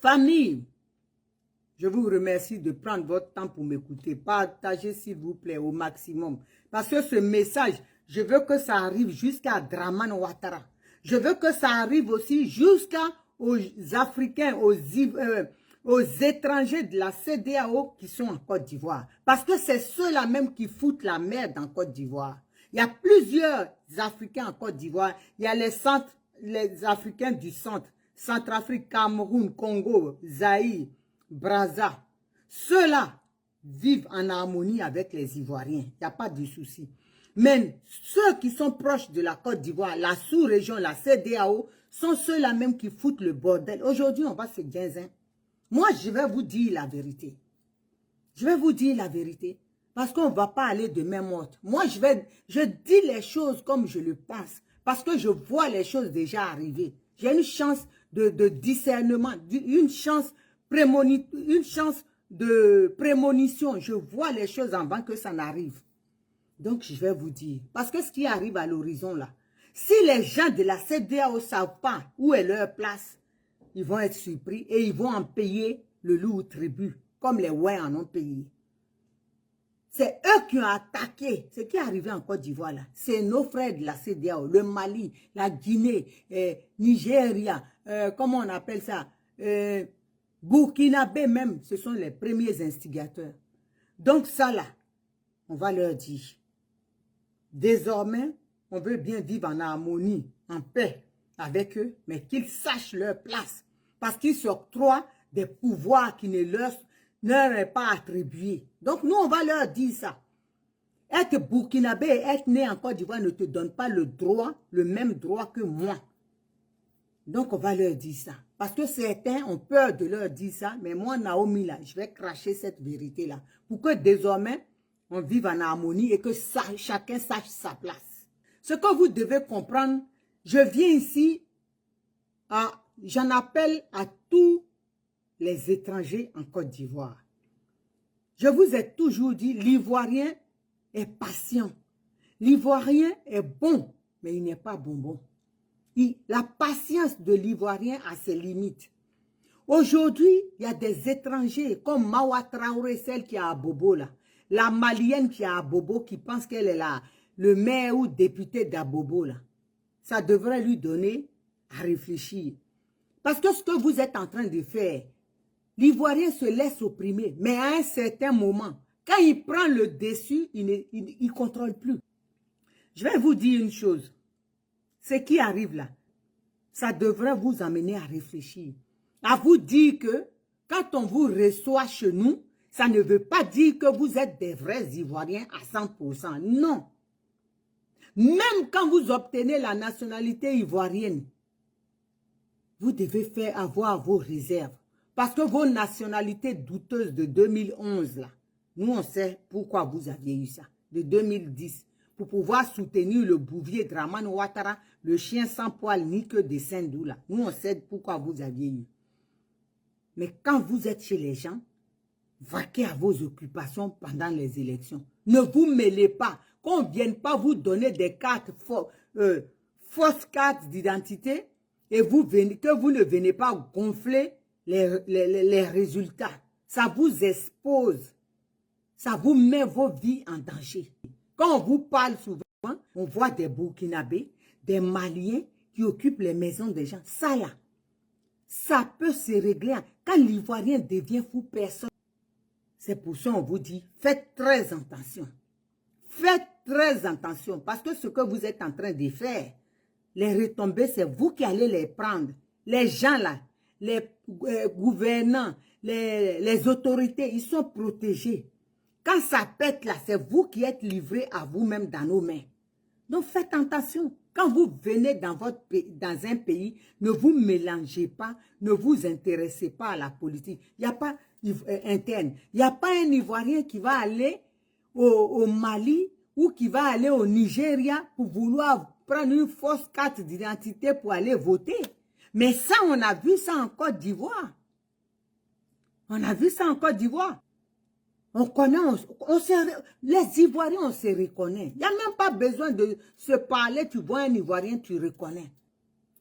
Famille, je vous remercie de prendre votre temps pour m'écouter. Partagez s'il vous plaît au maximum. Parce que ce message, je veux que ça arrive jusqu'à Dramane Ouattara. Je veux que ça arrive aussi jusqu'aux Africains, aux étrangers de la CEDEAO qui sont en Côte d'Ivoire. Parce que c'est ceux-là même qui foutent la merde en Côte d'Ivoire. Il y a plusieurs Africains en Côte d'Ivoire. Il y a les Africains du centre. Centrafrique, Cameroun, Congo, Zaïre, Brazza. Ceux-là vivent en harmonie avec les Ivoiriens. Il n'y a pas de souci. Mais ceux qui sont proches de la Côte d'Ivoire, la sous-région, la CEDEAO, sont ceux-là même qui foutent le bordel. Aujourd'hui, on va se guinzin. Moi, je vais vous dire la vérité. Je vais vous dire la vérité. Parce qu'on ne va pas aller de main morte. Moi, je dis les choses comme je le pense. Parce que je vois les choses déjà arriver. J'ai une chance de discernement, une chance de prémonition. Je vois les choses avant que ça n'arrive. Donc, je vais vous dire. Parce que ce qui arrive à l'horizon là, si les gens de la CEDEAO ne savent pas où est leur place, ils vont être surpris et ils vont en payer le lourd tribut, comme les Ouais en ont payé. C'est eux qui ont attaqué. Ce qui est arrivé en Côte d'Ivoire là, c'est nos frères de la CEDEAO, le Mali, la Guinée, Nigeria, comment on appelle ça, Burkinabé même, ce sont les premiers instigateurs. Donc ça là, on va leur dire, désormais, on veut bien vivre en harmonie, en paix avec eux, mais qu'ils sachent leur place. Parce qu'ils s'octroient des pouvoirs qui ne leur est pas attribué. Donc, nous, on va leur dire ça. Être burkinabé et être né en Côte d'Ivoire ne te donne pas le droit, le même droit que moi. Donc, on va leur dire ça. Parce que certains ont peur de leur dire ça, mais moi, Naomi, là, je vais cracher cette vérité-là. Pour que désormais, on vive en harmonie et que chacun sache sa place. Ce que vous devez comprendre, je viens ici, j'en appelle à tous les étrangers en Côte d'Ivoire. Je vous ai toujours dit, l'Ivoirien est patient. L'Ivoirien est bon, mais il n'est pas bonbon. La patience de l'Ivoirien a ses limites. Aujourd'hui, il y a des étrangers comme Mawa Traoré, celle qui est à Bobo là. La Malienne qui est à Bobo, qui pense qu'elle est le maire ou député d'Abobo là. Ça devrait lui donner à réfléchir. Parce que ce que vous êtes en train de faire, l'Ivoirien se laisse opprimer, mais à un certain moment, quand il prend le dessus, il ne contrôle plus. Je vais vous dire une chose. Ce qui arrive là, ça devrait vous amener à réfléchir. À vous dire que quand on vous reçoit chez nous, ça ne veut pas dire que vous êtes des vrais Ivoiriens à 100%. Non. Même quand vous obtenez la nationalité ivoirienne, vous devez avoir vos réserves. Parce que vos nationalités douteuses de 2011, là, nous on sait pourquoi vous aviez eu ça. De 2010, pour pouvoir soutenir le bouvier Dramane Ouattara, le chien sans poil ni queue de Sindou, là. Nous on sait pourquoi vous aviez eu. Mais quand vous êtes chez les gens, vaquez à vos occupations pendant les élections. Ne vous mêlez pas. Qu'on ne vienne pas vous donner des cartes, fausses cartes d'identité et que vous ne venez pas gonfler les résultats. Ça vous expose. Ça vous met vos vies en danger. Quand on vous parle souvent, on voit des Burkinabés, des Maliens qui occupent les maisons des gens. Ça là, ça peut se régler. Quand l'Ivoirien devient fou, personne. C'est pour ça qu'on vous dit, faites très attention. Faites très attention parce que ce que vous êtes en train de faire, les retombées, c'est vous qui allez les prendre. Les gens là, les gouvernants, les autorités, ils sont protégés. Quand ça pète là, c'est vous qui êtes livrés à vous-même dans nos mains. Donc faites attention. Quand vous venez dans un pays, ne vous mélangez pas, ne vous intéressez pas à la politique. Il n'y a pas interne. Il n'y a pas un Ivoirien qui va aller au Mali ou qui va aller au Nigeria pour vouloir prendre une fausse carte d'identité pour aller voter. Mais ça, on a vu ça en Côte d'Ivoire. On a vu ça en Côte d'Ivoire. On connaît, les Ivoiriens, on se reconnaît. Il n'y a même pas besoin de se parler, tu vois un Ivoirien, tu reconnais.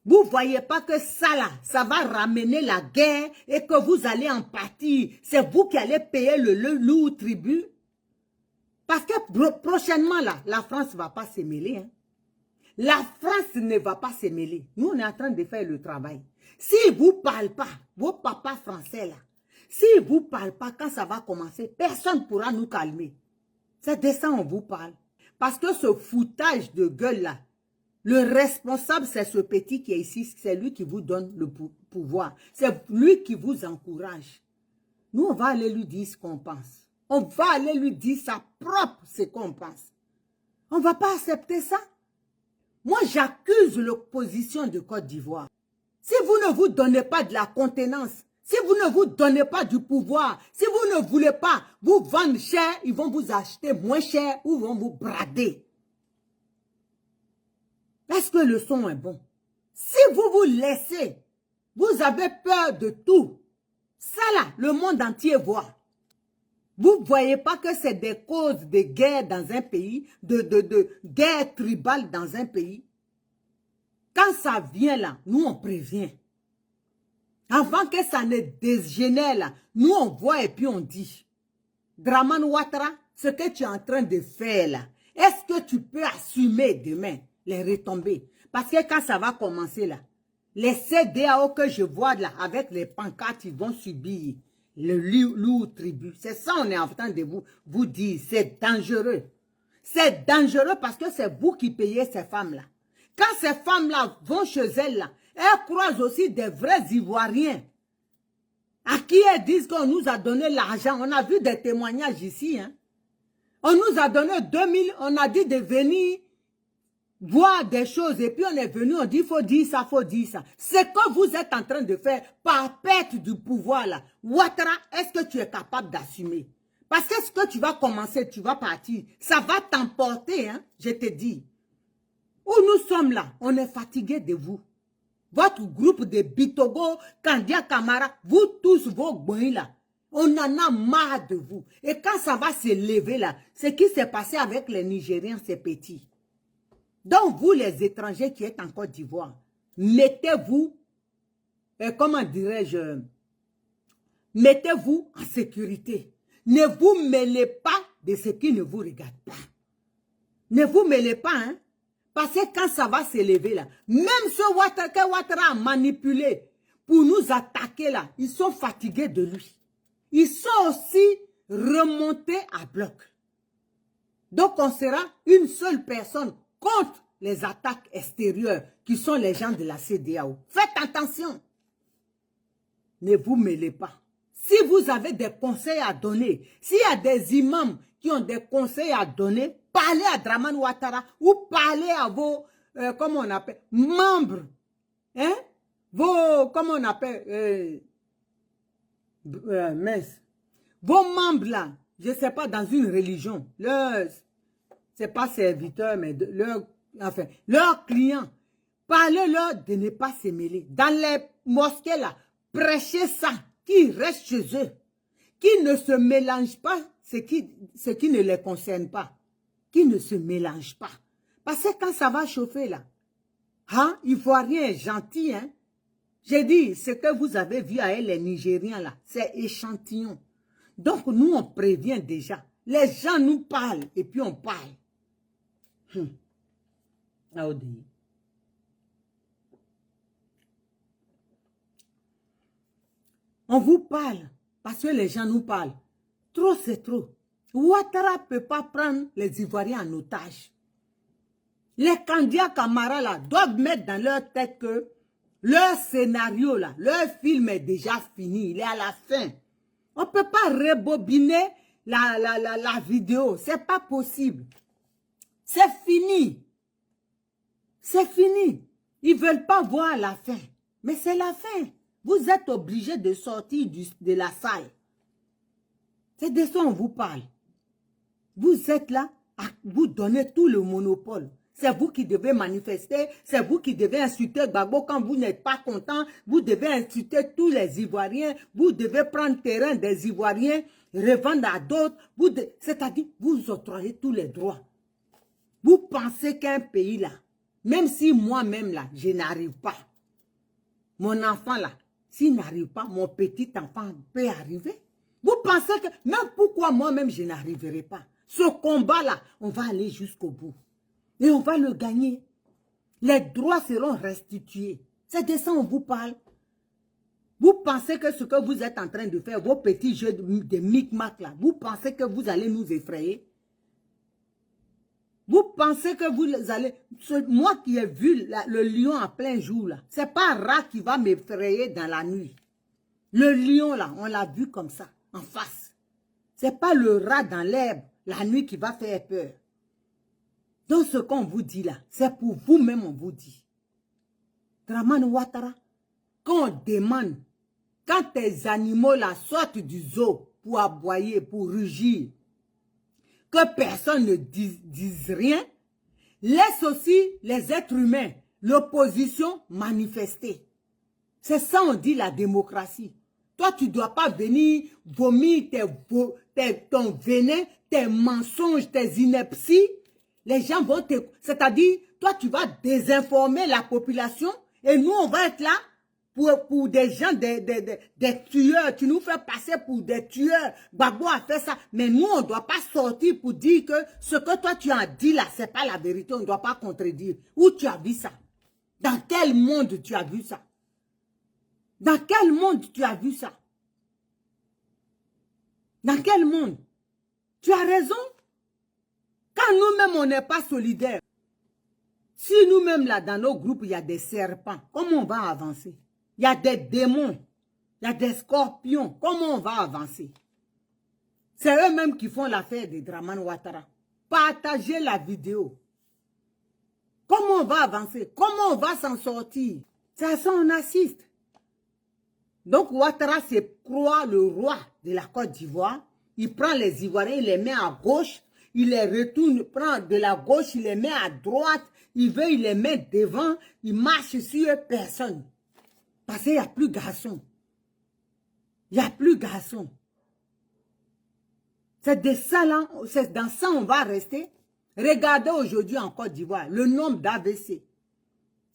Vous ne voyez pas que ça là, ça va ramener la guerre et que vous allez en partir. C'est vous qui allez payer le lourd tribut. Parce que prochainement là, la France ne va pas se mêler. Hein. La France ne va pas se mêler. Nous, on est en train de faire le travail. Si vous ne parlez pas, vos papas français là, si vous ne parlez pas quand ça va commencer, personne ne pourra nous calmer. C'est de ça on vous parle. Parce que ce foutage de gueule là, le responsable, c'est ce petit qui est ici. C'est lui qui vous donne le pouvoir. C'est lui qui vous encourage. Nous, on va aller lui dire ce qu'on pense. On va aller lui dire sa propre ce qu'on pense. On ne va pas accepter ça. Moi, j'accuse l'opposition de Côte d'Ivoire. Si vous ne vous donnez pas de la contenance, si vous ne vous donnez pas du pouvoir, si vous ne voulez pas vous vendre cher, ils vont vous acheter moins cher ou vont vous brader. Est-ce que le son est bon? Si vous vous laissez, vous avez peur de tout. Ça là, le monde entier voit. Vous ne voyez pas que c'est des causes de guerre dans un pays, de guerre tribale dans un pays. Quand ça vient là, nous on prévient. Avant que ça ne dégénère là, nous on voit et puis on dit. Dramane Ouattara, ce que tu es en train de faire là, est-ce que tu peux assumer demain les retombées? Parce que quand ça va commencer là, les CEDEAO que je vois là, avec les pancartes, ils vont subir le lourd tribut. C'est ça on est en train de vous dire. C'est dangereux. C'est dangereux parce que c'est vous qui payez ces femmes-là. Quand ces femmes-là vont chez elles, là, elles croisent aussi des vrais Ivoiriens à qui elles disent qu'on nous a donné l'argent. On a vu des témoignages ici. Hein. On nous a donné 2000, on a dit de venir voir des choses et puis on est venu, on dit il faut dire ça, il faut dire ça. Ce que vous êtes en train de faire par perte du pouvoir là, Ouattara, est-ce que tu es capable d'assumer? Parce que ce que tu vas commencer, tu vas partir, ça va t'emporter, hein, je te dis. Où nous sommes là, on est fatigué de vous. Votre groupe de Bitogo, Kandia Kamara, vous tous vos boys là, on en a marre de vous. Et quand ça va se lever là, ce qui s'est passé avec les Nigériens, c'est petit. Donc vous les étrangers qui êtes en Côte d'Ivoire, mettez-vous, comment dirais-je, mettez-vous en sécurité. Ne vous mêlez pas de ce qui ne vous regarde pas. Ne vous mêlez pas, hein. Parce que quand ça va s'élever là, même ceux que Ouattara a manipulé pour nous attaquer là, ils sont fatigués de lui. Ils sont aussi remontés à bloc. Donc on sera une seule personne contre les attaques extérieures qui sont les gens de la CEDEAO. Faites attention. Ne vous mêlez pas. Si vous avez des conseils à donner, s'il y a des imams qui ont des conseils à donner, parlez à Dramane Ouattara ou parlez à vos, comment on appelle, membres. Hein? Vos, comment on appelle, vos membres là, je ne sais pas, dans une religion, c'est pas serviteur, mais leurs clients, parlez-leur de ne pas se mêler. Dans les mosquées là, prêchez ça, qui restent chez eux, qui ne se mélangent pas ce qui ne les concerne pas, qui ne se mélangent pas. Parce que quand ça va chauffer là, hein, Ivoirien est gentil, hein. J'ai dit, ce que vous avez vu à les Nigériens là, c'est échantillon. Donc nous on prévient déjà. Les gens nous parlent et puis on parle. On vous parle parce que les gens nous parlent. Trop, c'est trop. Ouattara ne peut pas prendre les Ivoiriens en otage. Les Kandia Kamara là, doivent mettre dans leur tête que leur scénario là, leur film est déjà fini, il est à la fin. On ne peut pas rebobiner la vidéo, c'est pas possible. C'est fini. C'est fini. Ils ne veulent pas voir la fin. Mais c'est la fin. Vous êtes obligés de sortir de la salle. C'est de ça qu'on vous parle. Vous êtes là à vous donner tout le monopole. C'est vous qui devez manifester, c'est vous qui devez insulter Gbagbo quand vous n'êtes pas content, vous devez insulter tous les Ivoiriens, vous devez prendre terrain des Ivoiriens, revendre à d'autres, c'est-à-dire vous octroyez tous les droits. Vous pensez qu'un pays là, même si moi-même là, je n'arrive pas, mon enfant là, s'il n'arrive pas, mon petit enfant peut arriver. Vous pensez que, même pourquoi moi-même je n'arriverai pas? Ce combat-là, on va aller jusqu'au bout. Et on va le gagner. Les droits seront restitués. C'est de ça on vous parle. Vous pensez que ce que vous êtes en train de faire, vos petits jeux de micmac là, vous pensez que vous allez nous effrayer? Vous pensez que vous allez... Moi qui ai vu le lion en plein jour là, c'est pas un rat qui va m'effrayer dans la nuit. Le lion là, on l'a vu comme ça, en face. C'est pas le rat dans l'herbe, la nuit qui va faire peur. Donc ce qu'on vous dit là, c'est pour vous-même on vous dit. Dramane Ouattara, quand on demande, quand tes animaux là sortent du zoo pour aboyer, pour rugir, que personne ne dise rien, laisse aussi les êtres humains, l'opposition manifester. C'est ça on dit la démocratie. Toi, tu ne dois pas venir vomir ton venin, tes mensonges, tes inepties. Les gens vont te... C'est-à-dire, toi, tu vas désinformer la population et nous, on va être là pour des gens, des tueurs. Tu nous fais passer pour des tueurs. Gbagbo a fait ça. Mais nous, on ne doit pas sortir pour dire que ce que toi, tu as dit là, ce n'est pas la vérité. On ne doit pas contredire. Où tu as vu ça? Dans quel monde tu as vu ça? Dans quel monde tu as vu ça? Dans quel monde? Tu as raison. Quand nous-mêmes, on n'est pas solidaires, si nous-mêmes, là, dans nos groupes, il y a des serpents, comment on va avancer? Il y a des démons, il y a des scorpions, comment on va avancer? C'est eux-mêmes qui font l'affaire de Dramane Ouattara. Partagez la vidéo. Comment on va avancer? Comment on va s'en sortir? C'est à ça qu'on assiste. Donc Ouattara se croit le roi de la Côte d'Ivoire. Il prend les Ivoiriens, il les met à gauche. Il les retourne, prend de la gauche, il les met à droite. Il veut, il les met devant. Il marche sur personne. Parce qu'il n'y a plus garçon. Il n'y a plus garçon. C'est de ça là, c'est dans ça on va rester. Regardez aujourd'hui en Côte d'Ivoire, le nombre d'AVC.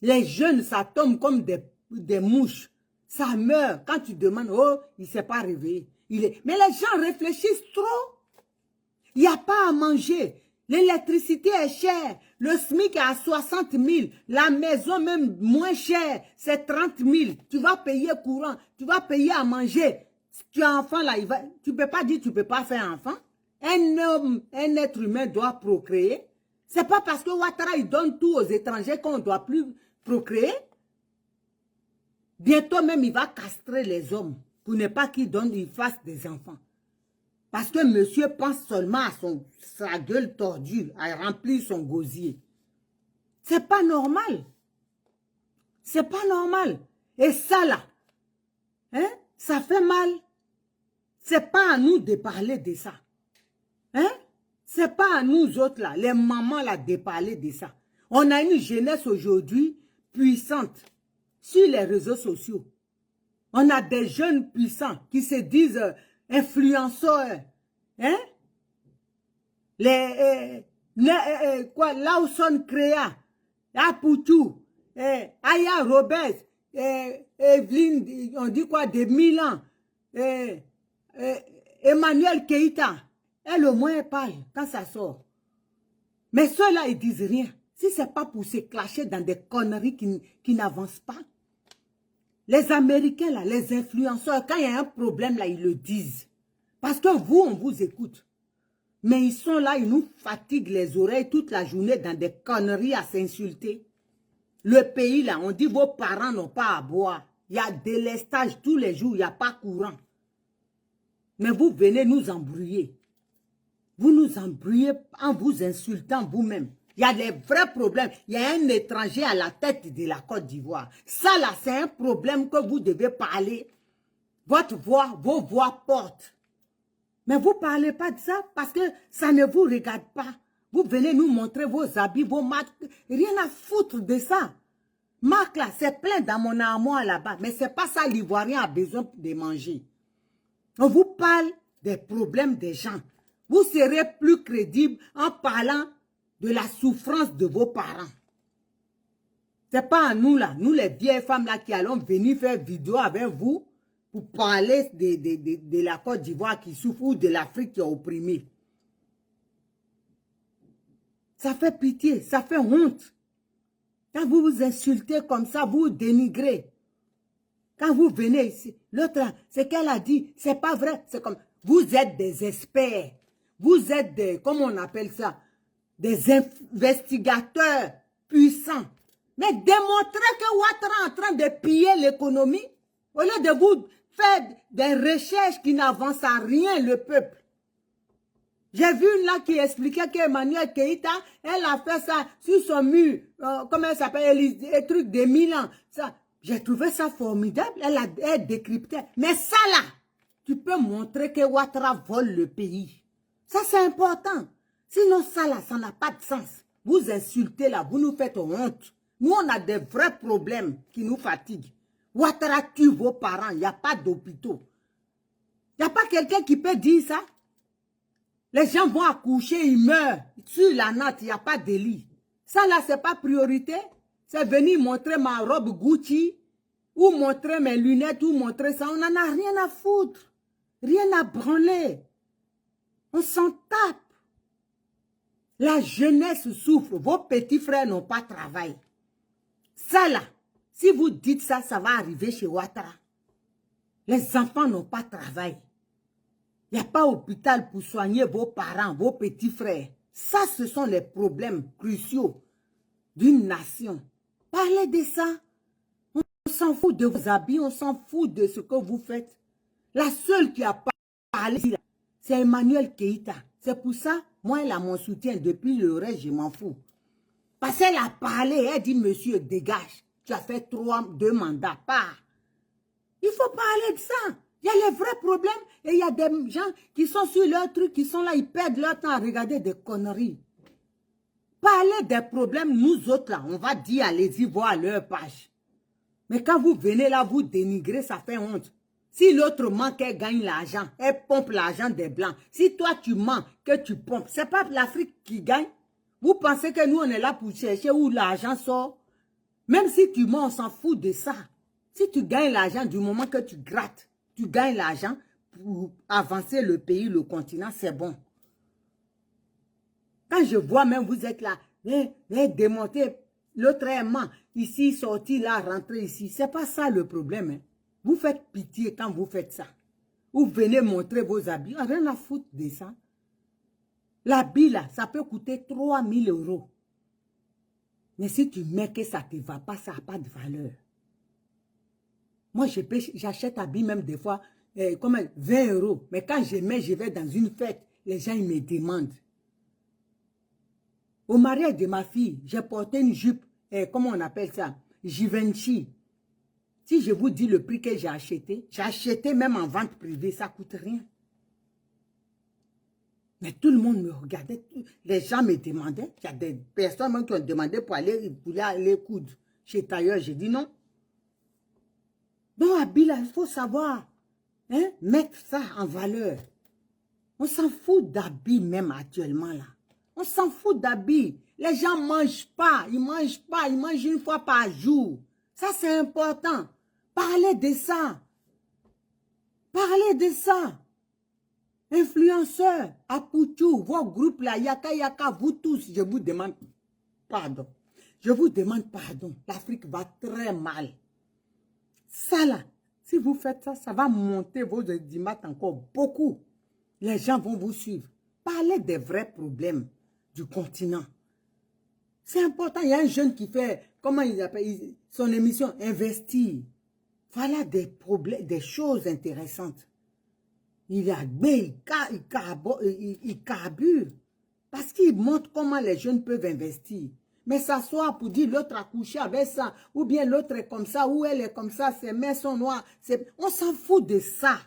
Les jeunes, ça tombe comme des mouches. Ça meurt. Quand tu demandes, oh, il ne s'est pas réveillé. Mais les gens réfléchissent trop. Il n'y a pas à manger. L'électricité est chère. Le SMIC est à 60 000. La maison même moins chère, c'est 30 000. Tu vas payer courant. Tu vas payer à manger. Si tu as un enfant là, tu ne peux pas dire que tu ne peux pas faire un enfant. Un homme, un être humain doit procréer. Ce n'est pas parce que Ouattara il donne tout aux étrangers qu'on ne doit plus procréer. Bientôt même, il va castrer les hommes pour ne pas qu'ils fassent des enfants. Parce que monsieur pense seulement à sa gueule tordue, à remplir son gosier. C'est pas normal. C'est pas normal. Et ça là, hein, ça fait mal. C'est pas à nous de parler de ça. Hein? C'est pas à nous autres là, les mamans là, de parler de ça. On a une jeunesse aujourd'hui puissante sur les réseaux sociaux. On a des jeunes puissants qui se disent influenceurs. Hein? Lawson Créa, Apoutou, Aya Robert, Evelyne, on dit quoi, de Milan, Emmanuel Keïta. Elle au moins parle quand ça sort. Mais ceux-là, ils disent rien. Si ce n'est pas pour se clasher dans des conneries qui n'avancent pas. Les Américains, là, les influenceurs, quand il y a un problème, là, ils le disent. Parce que vous, on vous écoute. Mais ils sont là, ils nous fatiguent les oreilles toute la journée dans des conneries à s'insulter. Le pays, là, on dit vos parents n'ont pas à boire. Il y a délestage tous les jours, il n'y a pas courant. Mais vous venez nous embrouiller. Vous nous embrouillez en vous insultant vous-même. Il y a des vrais problèmes. Il y a un étranger à la tête de la Côte d'Ivoire. Ça là, c'est un problème que vous devez parler. Votre voix, vos voix portent. Mais vous ne parlez pas de ça parce que ça ne vous regarde pas. Vous venez nous montrer vos habits, vos marques. Rien à foutre de ça. Marc là, c'est plein dans mon armoire là-bas. Mais ce n'est pas ça l'Ivoirien a besoin de manger. On vous parle des problèmes des gens. Vous serez plus crédible en parlant de la souffrance de vos parents. C'est pas à nous là, nous les vieilles femmes là qui allons venir faire vidéo avec vous pour parler de la Côte d'Ivoire qui souffre ou de l'Afrique qui est opprimée. Ça fait pitié, ça fait honte. Quand vous vous insultez comme ça, vous dénigrez. Quand vous venez ici, l'autre, ce qu'elle a dit, c'est pas vrai. C'est comme, vous êtes des experts. Vous êtes des, comment on appelle ça, des investigateurs puissants. Mais démontrez que Ouattara est en train de piller l'économie, au lieu de vous faire des recherches qui n'avancent à rien le peuple. J'ai vu une là qui expliquait qu'Emmanuel Keïta, elle a fait ça sur son mur, comment elle s'appelle, les trucs de Milan. J'ai trouvé ça formidable, elle décryptait. Mais ça là, tu peux montrer que Ouattara vole le pays. Ça c'est important. Sinon ça là, ça n'a pas de sens. Vous insultez là, vous nous faites honte. Nous on a des vrais problèmes qui nous fatiguent. Ouattara tue vos parents, il n'y a pas d'hôpitaux. Il n'y a pas quelqu'un qui peut dire ça. Les gens vont accoucher, ils meurent. Sur la natte, il n'y a pas de lit. Ça là, c'est pas priorité. C'est venir montrer ma robe Gucci, ou montrer mes lunettes, ou montrer ça. On n'en a rien à foutre. Rien à branler. On s'en tape. La jeunesse souffre. Vos petits frères n'ont pas travail. Ça là, si vous dites ça, ça va arriver chez Ouattara. Les enfants n'ont pas travail. Il n'y a pas d'hôpital pour soigner vos parents, vos petits frères. Ça, ce sont les problèmes cruciaux d'une nation. Parlez de ça. On s'en fout de vos habits, on s'en fout de ce que vous faites. La seule qui a parlé, c'est Emmanuel Keïta. C'est pour ça, moi, elle a mon soutien. Depuis le reste, je m'en fous. Parce qu'elle a parlé, elle dit, monsieur, dégage. Tu as fait 2 mandats, pars. Il faut parler de ça. Il y a les vrais problèmes et il y a des gens qui sont sur leur truc, qui sont là, ils perdent leur temps à regarder des conneries. Parler des problèmes, nous autres là, on va dire, allez-y voir leur page. Mais quand vous venez là, vous dénigrez, ça fait honte. Si l'autre ment, qu'elle gagne l'argent, elle pompe l'argent des Blancs. Si toi tu mens, que tu pompes, c'est pas l'Afrique qui gagne. Vous pensez que nous, on est là pour chercher où l'argent sort? Même si tu mens, on s'en fout de ça. Si tu gagnes l'argent du moment que tu grattes, tu gagnes l'argent pour avancer le pays, le continent, c'est bon. Quand je vois même, vous êtes là, démonter, l'autre est ment, ici, sorti, là, rentré ici. C'est pas ça le problème. Hein. Vous faites pitié quand vous faites ça. Vous venez montrer vos habits, rien à foutre de ça. L'habit là, ça peut coûter 3 000 €. Mais si tu mets que ça ne te va pas, ça n'a pas de valeur. Moi, j'achète habits même des fois, comme 20 €. Mais quand je mets, je vais dans une fête, les gens ils me demandent. Au mariage de ma fille, j'ai porté une jupe, comment on appelle ça? Givenchy. Si je vous dis le prix que j'ai acheté même en vente privée, ça ne coûte rien. Mais tout le monde me regardait, les gens me demandaient. Il y a des personnes même qui ont demandé pour aller coudre chez tailleur. J'ai dit non. Donc, habit là, il faut savoir mettre ça en valeur. On s'en fout d'habits même actuellement là. On s'en fout d'habits. Les gens ne mangent pas, ils mangent une fois par jour. Ça, c'est important. Parlez de ça. Parlez de ça. Influenceurs, Apoutou, vos groupes là, Yaka Yaka, vous tous, je vous demande pardon. Je vous demande pardon. L'Afrique va très mal. Ça là, si vous faites ça, ça va monter vos audimat encore beaucoup. Les gens vont vous suivre. Parlez des vrais problèmes du continent. C'est important. Il y a un jeune qui fait, comment il appelle, son émission Investir. Voilà des problèmes, des choses intéressantes. Il carbure. Parce qu'il montre comment les jeunes peuvent investir. Mais s'asseoir pour dire l'autre a couché avec ça, ou bien l'autre est comme ça, ou elle est comme ça, ses mains sont noires. On s'en fout de ça.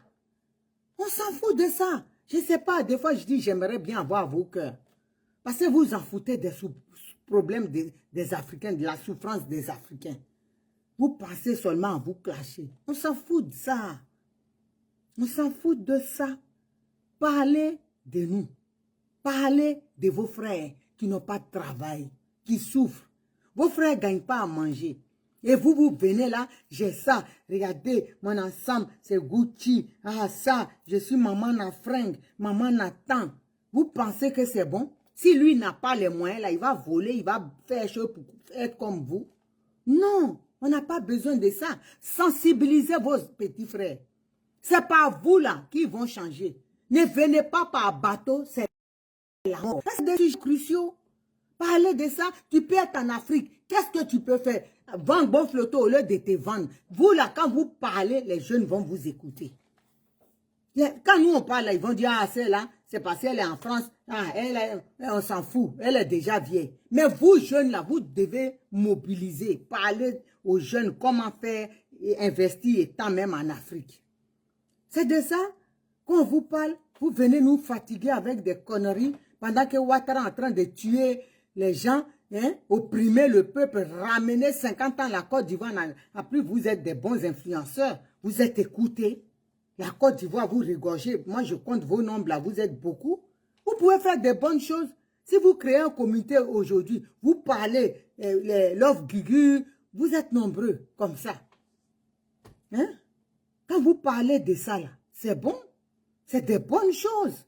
On s'en fout de ça. Je ne sais pas, des fois je dis j'aimerais bien avoir vos cœurs. Parce que vous en foutez des problèmes des Africains, de la souffrance des Africains. Vous pensez seulement à vous clasher. On s'en fout de ça. On s'en fout de ça. Parlez de nous. Parlez de vos frères qui n'ont pas de travail, qui souffrent. Vos frères ne gagnent pas à manger. Et vous, vous venez là, j'ai ça. Regardez, mon ensemble, c'est Gucci. Ah, ça, je suis maman na fringue, maman na tant. Vous pensez que c'est bon? Si lui n'a pas les moyens, là, il va voler, il va faire chose pour être comme vous. Non, on n'a pas besoin de ça. Sensibilisez vos petits frères. C'est pas vous là qui vont changer. Ne venez pas par bateau, c'est la mort. C'est des sujets cruciaux. Parlez de ça, tu peux être en Afrique. Qu'est-ce que tu peux faire? Vendre bon flotto au lieu de te vendre. Vous là, quand vous parlez, les jeunes vont vous écouter. Quand nous on parle, là, ils vont dire, ah, celle-là, c'est parce qu'elle est en France. Ah, on s'en fout, elle est déjà vieille. Mais vous, jeunes, là, vous devez mobiliser, parler aux jeunes comment faire et investir, étant même en Afrique. C'est de ça qu'on vous parle. Vous venez nous fatiguer avec des conneries pendant que Ouattara est en train de tuer les gens, hein, opprimer le peuple, ramener 50 ans la Côte d'Ivoire. Après, vous êtes des bons influenceurs. Vous êtes écoutés. La Côte d'Ivoire, vous rigorgez. Moi, je compte vos nombres là. Vous êtes beaucoup. Vous pouvez faire des bonnes choses. Si vous créez un comité aujourd'hui, vous parlez, l'offre Gugu, vous êtes nombreux comme ça. Hein? Quand vous parlez de ça là, c'est bon. C'est des bonnes choses.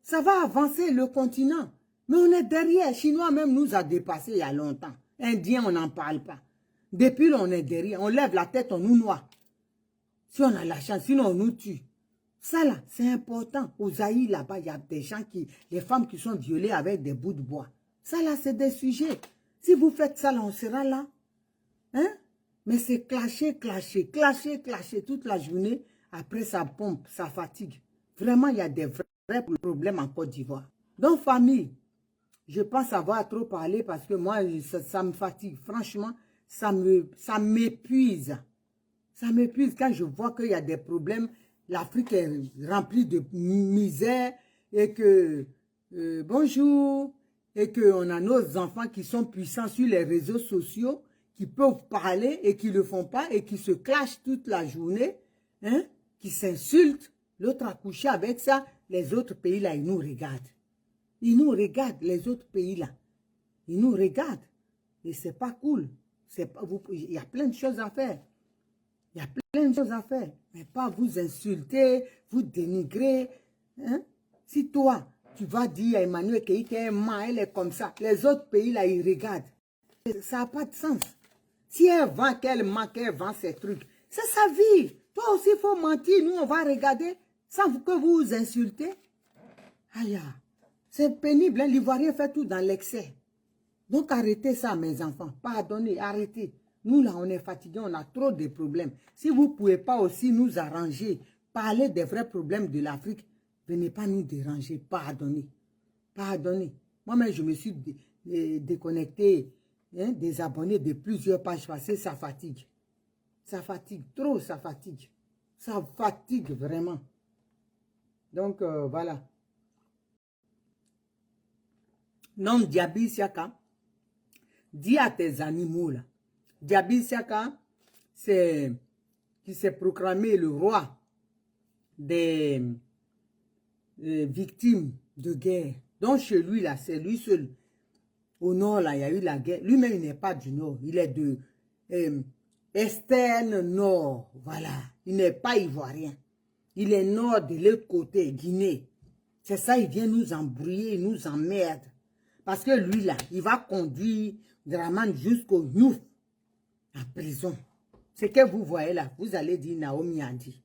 Ça va avancer le continent. Mais on est derrière. Chinois même nous a dépassé il y a longtemps. Indiens, on n'en parle pas. Depuis là, on est derrière. On lève la tête, on nous noie. Si on a la chance, sinon on nous tue. Ça là, c'est important. Aux Zaïre là-bas, il y a des gens les femmes qui sont violées avec des bouts de bois. Ça là, c'est des sujets. Si vous faites ça là, on sera là. Hein? Mais c'est clasher toute la journée. Après, ça pompe, ça fatigue. Vraiment, il y a des vrais problèmes en Côte d'Ivoire. Donc, famille, je pense avoir trop parlé parce que moi, ça me fatigue. Franchement, ça m'épuise. Ça m'épuise quand je vois qu'il y a des problèmes. L'Afrique est remplie de misère et que, bonjour, et qu'on a nos enfants qui sont puissants sur les réseaux sociaux, qui peuvent parler et qui ne le font pas et qui se clashent toute la journée, hein, qui s'insultent. L'autre a couché avec ça. Les autres pays là, ils nous regardent. Ils nous regardent, les autres pays là. Ils nous regardent. Et c'est pas cool. Il y a plein de choses à faire. Il y a plein de choses à faire. Mais pas vous insulter, vous dénigrer. Hein? Si toi, tu vas dire à Emmanuel qu'elle est comme ça, les autres pays là, ils regardent. Ça n'a pas de sens. Si elle vend, qu'elle ment, qu'elle vend ces trucs, c'est sa vie. Toi aussi, il faut mentir. Nous, on va regarder sans que vous vous insultez. Aïe, c'est pénible. Hein? L'Ivoirien fait tout dans l'excès. Donc, arrêtez ça, mes enfants. Pardonnez, arrêtez. Nous, là, on est fatigués, on a trop de problèmes. Si vous ne pouvez pas aussi nous arranger, parler des vrais problèmes de l'Afrique, venez pas nous déranger. Pardonnez. Pardonnez. Moi-même, je me suis déconnecté, hein, des abonnés de plusieurs pages passées. Ça fatigue. Ça fatigue. Trop, ça fatigue. Ça fatigue vraiment. Donc, voilà. Non, Diaby Siaka, dis à tes animaux, là. Diaby Siaka, c'est qui s'est proclamé le roi des victimes de guerre. Donc, chez lui, là, c'est lui seul. Au nord, là, il y a eu la guerre. Lui-même, il n'est pas du nord. Il est de externe nord. Voilà. Il n'est pas ivoirien. Il est nord de l'autre côté, Guinée. C'est ça, il vient nous embrouiller, il nous emmerde. Parce que lui, là, il va conduire Dramane jusqu'au Niouf, en prison. Ce que vous voyez là, vous allez dire Naomi a dit.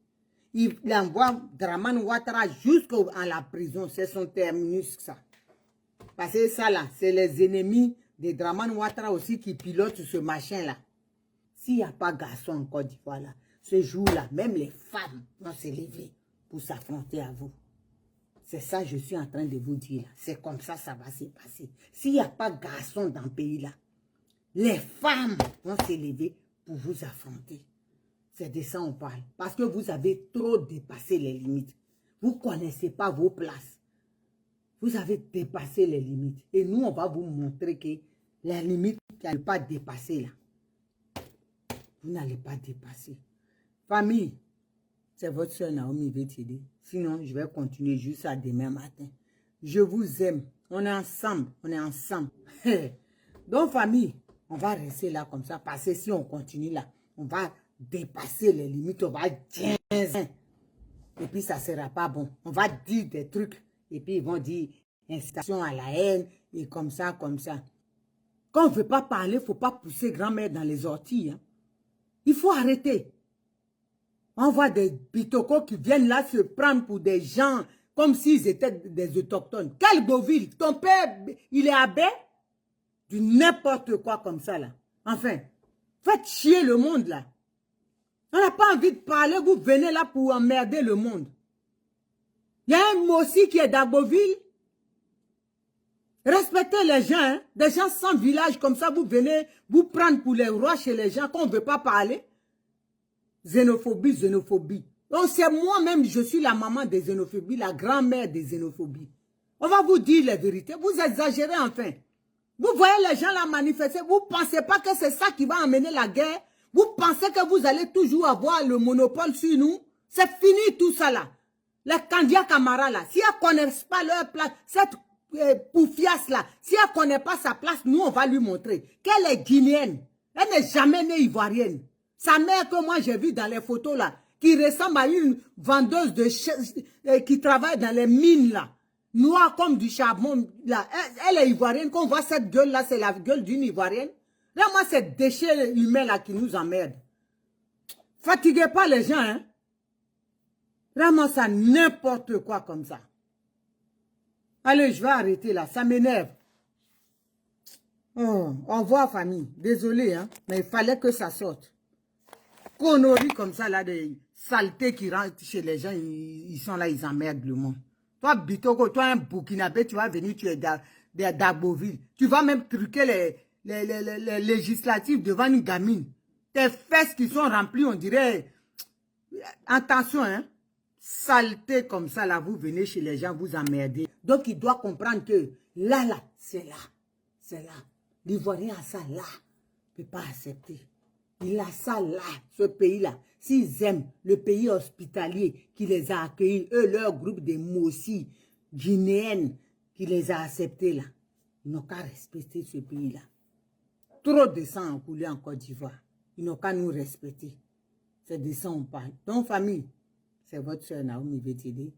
Il envoie Dramane Ouattara jusqu'à la prison. C'est son terminus, ça. Parce que ça, là, c'est les ennemis de Dramane Ouattara aussi qui pilotent ce machin-là. S'il n'y a pas garçon en Côte d'Ivoire, là, ce jour-là, même les femmes vont se lever pour s'affronter à vous. C'est ça que je suis en train de vous dire. C'est comme ça ça va se passer. S'il n'y a pas de garçons dans le pays-là, les femmes vont se lever pour vous affronter. C'est de ça on parle. Parce que vous avez trop dépassé les limites. Vous ne connaissez pas vos places. Vous avez dépassé les limites. Et nous, on va vous montrer que la limite, vous n'allez pas dépasser là. Vous n'allez pas dépasser. Famille, c'est votre soeur Naomi qui va t'aider. Sinon, je vais continuer jusqu'à demain matin. Je vous aime. On est ensemble. On est ensemble. Donc, famille, On va rester là comme ça, parce que si on continue là, on va dépasser les limites, on va dire, et puis ça ne sera pas bon. On va dire des trucs, et puis ils vont dire incitation à la haine, et comme ça, comme ça. Quand on ne veut pas parler, il ne faut pas pousser grand-mère dans les orties. Hein. Il faut arrêter. On voit des bitocos qui viennent là se prendre pour des gens comme s'ils étaient des autochtones. Quel Beauville? Ton père, il est abbé? Du n'importe quoi comme ça là. Enfin, faites chier le monde là. On n'a pas envie de parler, vous venez là pour emmerder le monde. Il y a un mot aussi qui est d'Agboville. Respectez les gens, hein? Des gens sans village comme ça, vous venez vous prendre pour les rois chez les gens qu'on ne veut pas parler. Xénophobie, xénophobie. Donc c'est moi-même, je suis la maman des xénophobies, la grand-mère des xénophobies. On va vous dire la vérité. Vous exagérez enfin. Vous voyez les gens là manifester, vous ne pensez pas que c'est ça qui va amener la guerre? Vous pensez que vous allez toujours avoir le monopole sur nous? C'est fini tout ça là. Les Kandia Camara là, si elles ne connaissent pas leur place, cette poufiasse là, si elle ne connaît pas sa place, nous on va lui montrer qu'elle est guinéenne. Elle n'est jamais née ivoirienne. Sa mère que moi j'ai vue dans les photos là, qui ressemble à une vendeuse de qui travaille dans les mines là, noire comme du charbon là. Elle est ivoirienne. Quand on voit cette gueule là, c'est la gueule d'une ivoirienne. Là, moi, c'est déchets humains là qui nous emmerdent. Fatiguez pas les gens, hein. Vraiment, ça n'importe quoi comme ça. Allez, je vais arrêter là, ça m'énerve. Oh, au revoir famille. Désolé, hein, mais il fallait que ça sorte. Conneries comme ça, là, des saletés qui rentrent chez les gens, ils sont là, ils emmerdent le monde. Toi, Bitoko, toi, un Burkinabé, tu vas venir, tu es d'Agboville. Tu vas même truquer les législatives devant une gamine. Tes fesses qui sont remplies, on dirait... Attention, hein. Saleté comme ça, là, vous venez chez les gens, vous emmerdez. Donc, il doit comprendre que là, c'est là. C'est là. L'Ivoirien a ça là. Il ne peut pas accepter. Il a ça là, ce pays-là. S'ils aiment le pays hospitalier qui les a accueillis, eux, leur groupe de Mossi, guinéennes, qui les a acceptés là, ils n'ont qu'à respecter ce pays-là. Trop de sang a coulé en Côte d'Ivoire. Ils n'ont qu'à nous respecter. C'est de ça on parle. Donc, famille, c'est votre soeur Naomi Vetidi.